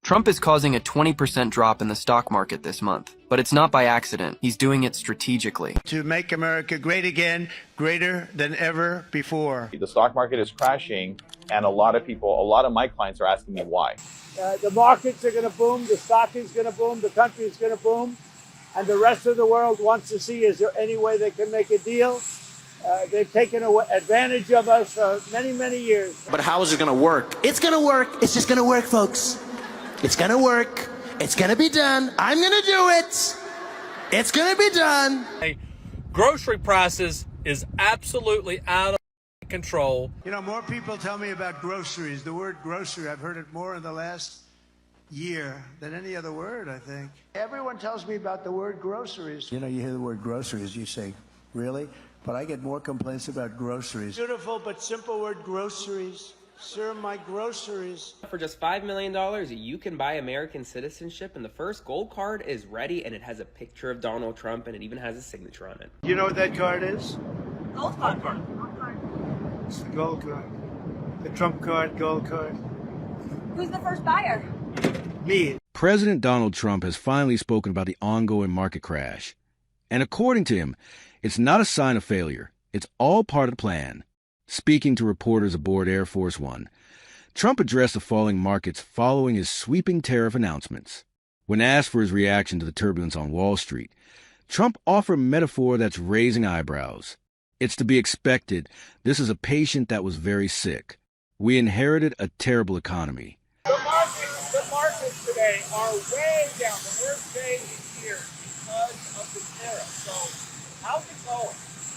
Trump is causing a 20% drop in the stock market this month, but it's not by accident. He's doing it strategically. To make America great again, greater than ever before. The stock market is crashing, and a lot of my clients are asking me why. The markets are going to boom, the stock is going to boom, the country is going to boom, and the rest of the world wants to see, is there any way they can make a deal? They've taken advantage of us for many, many years. But how is it going to work? It's going to work. It's just going to work, folks. It's going to work. It's going to be done. I'm going to do it. It's going to be done. Grocery prices is absolutely out of control. You know, more people tell me about groceries. The word grocery, I've heard it more in the last year than any other word, I think. Everyone tells me about the word groceries. You know, you hear the word groceries, you say, really? But I get more complaints about groceries. Beautiful but simple word, groceries. Sir, my groceries. For just $5 million, you can buy American citizenship, and the first gold card is ready, and it has a picture of Donald Trump, and it even has a signature on it. You know what that card is? Gold card. It's the gold card. The Trump card, gold card. Who's the first buyer? Me. President Donald Trump has finally spoken about the ongoing market crash. And according to him, it's not a sign of failure. It's all part of the plan. Speaking to reporters aboard Air Force One, Trump addressed the falling markets following his sweeping tariff announcements. When asked for his reaction to the turbulence on Wall Street, Trump offered a metaphor that's raising eyebrows. It's to be expected. This is a patient that was very sick. We inherited a terrible economy. The markets today are way down. The worst day in years because of the tariff. So how's it going?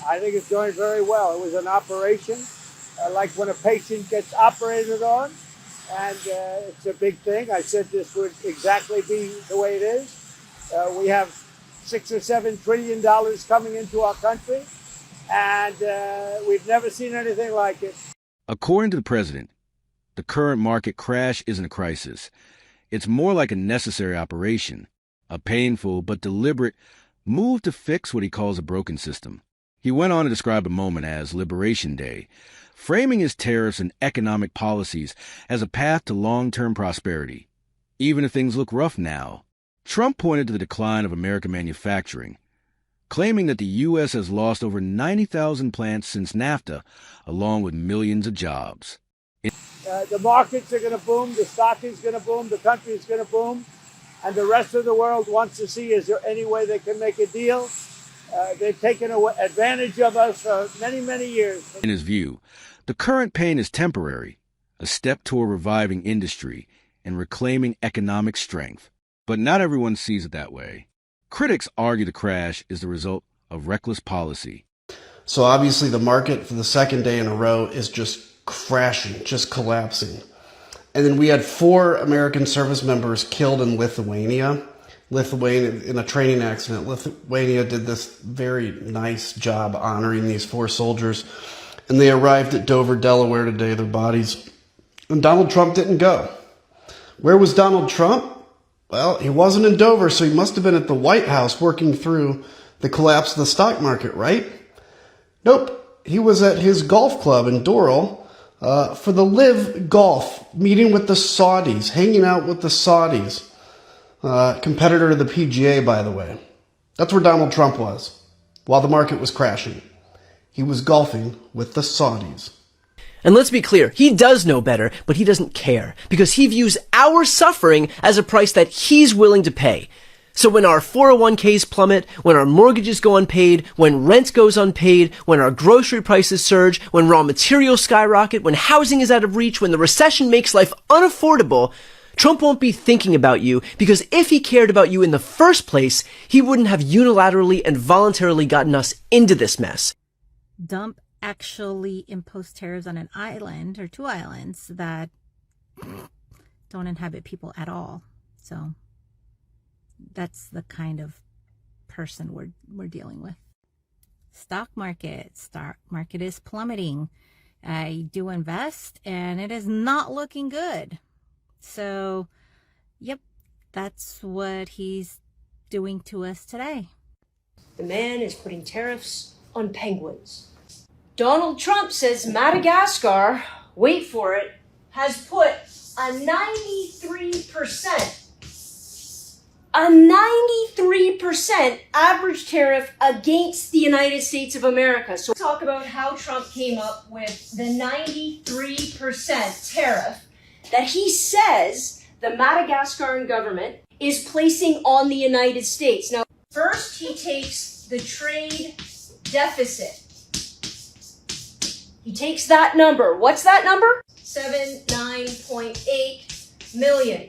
I think it's going very well. It was an operation, like when a patient gets operated on, and it's a big thing. I said this would exactly be the way it is. We have $6 or $7 trillion coming into our country, and we've never seen anything like it. According to the president, the current market crash isn't a crisis. It's more like a necessary operation, a painful but deliberate move to fix what he calls a broken system. He went on to describe the moment as Liberation Day, framing his tariffs and economic policies as a path to long-term prosperity. Even if things look rough now, Trump pointed to the decline of American manufacturing, claiming that the U.S. has lost over 90,000 plants since NAFTA, along with millions of jobs. The markets are going to boom, the stock is going to boom, the country is going to boom, and the rest of the world wants to see, is there any way they can make a deal? They've taken advantage of us for many, many years. In his view, the current pain is temporary, a step toward reviving industry and reclaiming economic strength. But not everyone sees it that way. Critics argue the crash is the result of reckless policy. So obviously the market for the second day in a row is just crashing, just collapsing. And then we had 4 American service members killed in Lithuania in a training accident. Lithuania did this very nice job honoring these 4 soldiers. And they arrived at Dover, Delaware today, their bodies. And Donald Trump didn't go. Where was Donald Trump? Well, he wasn't in Dover, so he must have been at the White House working through the collapse of the stock market, right? Nope. He was at his golf club in Doral for the Live Golf, meeting with the Saudis, hanging out with the Saudis. Competitor to the PGA, by the way. That's where Donald Trump was while the market was crashing. He was golfing with the Saudis. And let's be clear, he does know better, but he doesn't care because he views our suffering as a price that he's willing to pay. So when our 401ks plummet, when our mortgages go unpaid, when rent goes unpaid, when our grocery prices surge, when raw materials skyrocket, when housing is out of reach, when the recession makes life unaffordable, Trump won't be thinking about you because if he cared about you in the first place, he wouldn't have unilaterally and voluntarily gotten us into this mess. Dump actually imposed tariffs on an island or 2 islands that don't inhabit people at all. So that's the kind of person we're dealing with. Stock market is plummeting. I do invest and it is not looking good. So, yep, that's what he's doing to us today. The man is putting tariffs on penguins. Donald Trump says Madagascar, wait for it, has put a 93% average tariff against the United States of America. So let's talk about how Trump came up with the 93% tariff that he says the Madagascaran government is placing on the United States. Now, first he takes the trade deficit. He takes that number. What's that number? 79.8 million.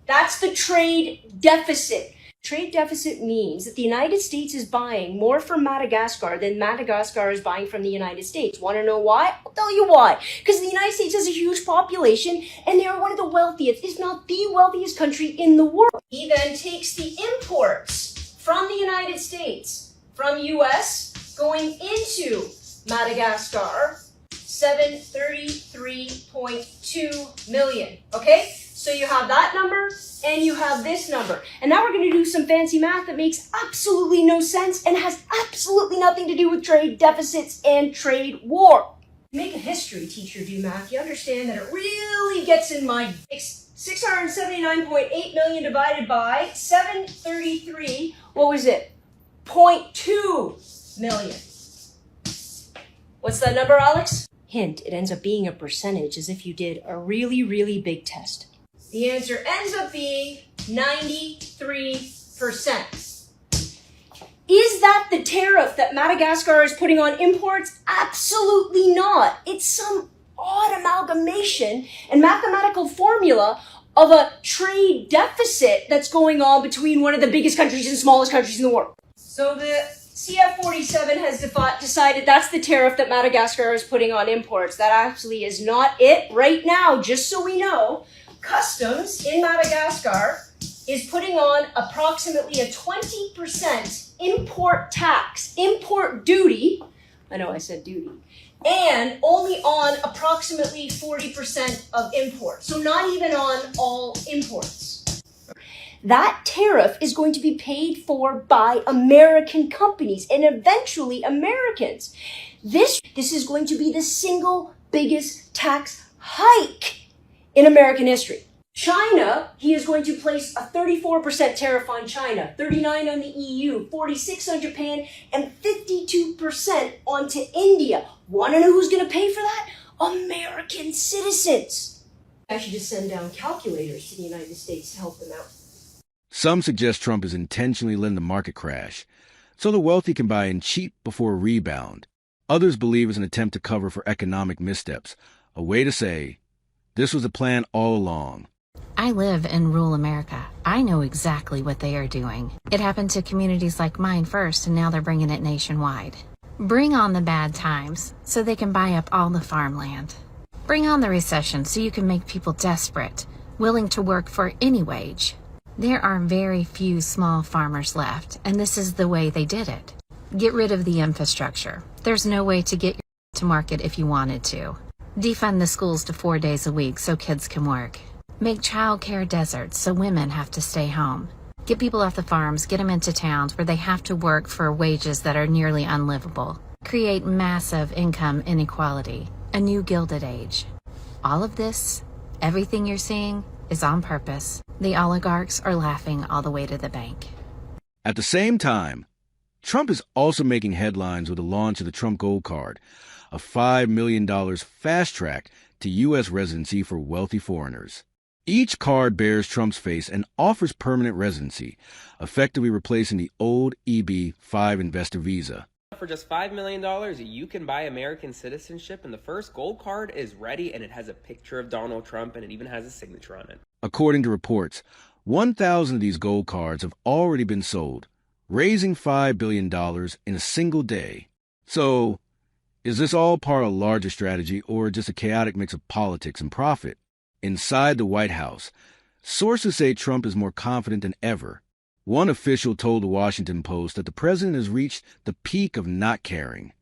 That's the trade deficit. Trade deficit means that the United States is buying more from Madagascar than Madagascar is buying from the United States. Want to know why? I'll tell you why. Because the United States has a huge population and they are one of the wealthiest, if not the wealthiest country in the world. He then takes the imports from the United States, from US, going into Madagascar, 733.2 million. Okay? So you have that number and you have this number. And now we're going to do some fancy math that makes absolutely no sense and has absolutely nothing to do with trade deficits and trade war. Make a history teacher do math. You understand that it really gets in my 679.8 million divided by 733, what was it? 0.2 million. What's that number, Alex? Hint, it ends up being a percentage as if you did a really, really big test. The answer ends up being 93%. Is that the tariff that Madagascar is putting on imports? Absolutely not. It's some odd amalgamation and mathematical formula of a trade deficit that's going on between one of the biggest countries and smallest countries in the world. So the CF47 has decided that's the tariff that Madagascar is putting on imports. That actually is not it right now, just so we know. Customs in Madagascar is putting on approximately a 20% import tax, import duty. I know I said duty. And only on approximately 40% of imports. So not even on all imports. That tariff is going to be paid for by American companies and eventually Americans. This is going to be the single biggest tax hike in American history. China, he is going to place a 34% tariff on China, 39% on the EU, 46% on Japan, and 52% onto India. Want to know who's going to pay for that? American citizens. I should just send down calculators to the United States to help them out. Some suggest Trump is intentionally letting the market crash so the wealthy can buy in cheap before a rebound. Others believe it's an attempt to cover for economic missteps, a way to say, this was a plan all along. I live in rural America. I know exactly what they are doing. It happened to communities like mine first, and now they're bringing it nationwide. Bring on the bad times so they can buy up all the farmland. Bring on the recession so you can make people desperate, willing to work for any wage. There are very few small farmers left, and this is the way they did it. Get rid of the infrastructure. There's no way to get to market if you wanted to. Defund the schools to 4 days a week so kids can work. Make childcare deserts so women have to stay home. Get people off the farms, get them into towns where they have to work for wages that are nearly unlivable. Create massive income inequality, a new Gilded Age. All of this, everything you're seeing, is on purpose. The oligarchs are laughing all the way to the bank. At the same time, Trump is also making headlines with the launch of the Trump Gold Card, a $5 million fast track to U.S. residency for wealthy foreigners. Each card bears Trump's face and offers permanent residency, effectively replacing the old EB-5 investor visa. For just $5 million, you can buy American citizenship, and the first gold card is ready, and it has a picture of Donald Trump, and it even has a signature on it. According to reports, 1,000 of these gold cards have already been sold, raising $5 billion in a single day. So, is this all part of a larger strategy or just a chaotic mix of politics and profit? Inside the White House, sources say Trump is more confident than ever. One official told the Washington Post that the president has reached the peak of not caring,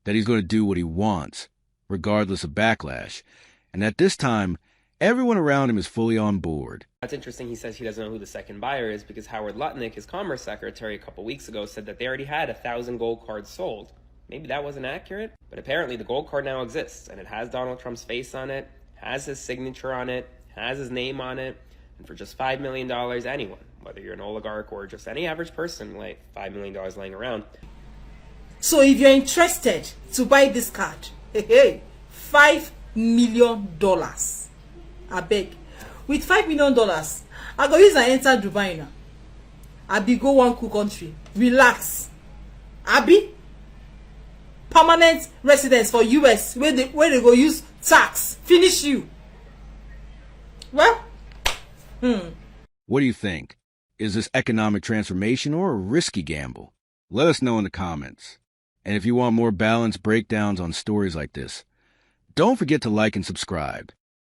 that he's going to do what he wants, regardless of backlash, and at this time, everyone around him is fully on board. That's interesting. He says he doesn't know who the second buyer is because Howard Lutnick, his Commerce Secretary, a couple weeks ago said that they already had 1,000 gold cards sold. Maybe that wasn't accurate, but apparently the gold card now exists, and it has Donald Trump's face on it, has his signature on it, has his name on it, and for just $5 million, anyone, whether you're an oligarch or just any average person, like $5 million laying around. So if you're interested to buy this card, hey, $5 million. I beg. With $5 million, I go use and enter Dubai now. I be go one cool country. Relax. I be permanent residence for US where they go use tax. Finish you. Well, What do you think? Is this economic transformation or a risky gamble? Let us know in the comments. And if you want more balanced breakdowns on stories like this, don't forget to like and subscribe.